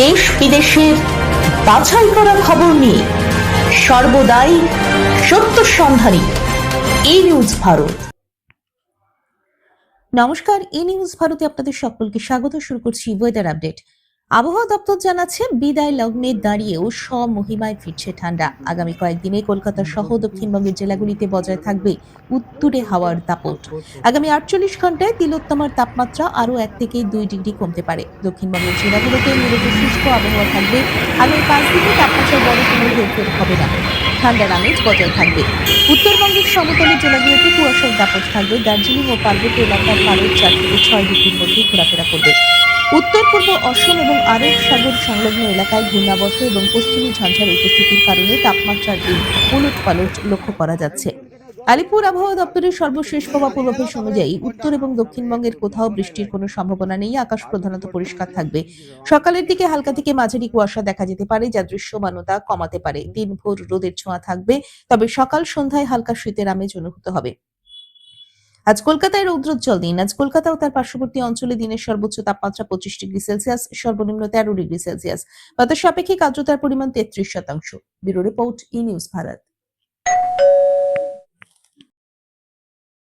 দেশ বিদেশের বাছাই করা খবর নিয়ে সর্বদাই সত্য সন্ধানী ই নিউজ ভারত। নমস্কার, ই নিউজ ভারতে আপনাদের সকলকে স্বাগত। শুরু করছি ওয়েদার আপডেট। আবহাওয়া দপ্তর জানাচ্ছে বিদায় লগ্নে দাঁড়িয়েও স্বমহিমায় ফিরছে ঠান্ডা। আগামী কয়েকদিনে কলকাতা সহ দক্ষিণবঙ্গের জেলাগুলিতে বজায় থাকবে উত্তুরে হাওয়ার দাপট। আগামী 48 ঘন্টায় তিলোত্তমার তাপমাত্রা আরো 1 থেকে 2 ডিগ্রি কমতে পারে। দক্ষিণবঙ্গের জেলাগুলোতে মূলত শুষ্ক আবহাওয়া থাকবে। আগামী 5 দিনে তাপমাত্রা বড় কোনো হেরফের হবে না। ঠান্ডার আমেজ বজায় থাকবে। উত্তরবঙ্গের সমতলের জেলাগুলোতে কুয়াশার দাপট থাকবে। দার্জিলিং ও পার্বত্য এলাকার পারদ 4 থেকে 6 ডিগ্রির মধ্যে ঘোরাফেরা করবে। উত্তর পূর্ব অসম এবং আরব সাগর সংলগ্ন এলাকায় ঘূর্ণাবর্ত এবং পশ্চিমী ঝঞ্ঝার উপস্থিতির কারণে তাপমাত্রার এই উলটপালট লক্ষ্য করা যাচ্ছে। আলিপুর আবহাওয়া দপ্তরের সর্বশেষ পাওয়া পূর্বাভাস অনুযায়ী উত্তর এবং দক্ষিণবঙ্গের কোথাও বৃষ্টির কোনো সম্ভাবনা নেই। আকাশ প্রধানত পরিষ্কার থাকবে। সকালের দিকে হালকা থেকে মাঝারি কুয়াশা দেখা যেতে পারে, যা দৃশ্যমানতা কমাতে পারে। দিনভর রোদের ছোঁয়া থাকবে, তবে সকাল সন্ধ্যায় হালকা শীতের আমেজ অনুভূত হবে। আজ কলকাতায় রৌদ্রোজ্জ্বল দিন। আজ কলকাতা ও তার পার্শ্ববর্তী অঞ্চলে দিনের সর্বোচ্চ তাপমাত্রা 25 ডিগ্রি সেলসিয়াস, সর্বনিম্ন 13 ডিগ্রি সেলসিয়াস। বাতাসের আপেক্ষিক আর্দ্রতার পরিমাণ 33%। ব্যুরো রিপোর্ট, ই নিউজ ভারত।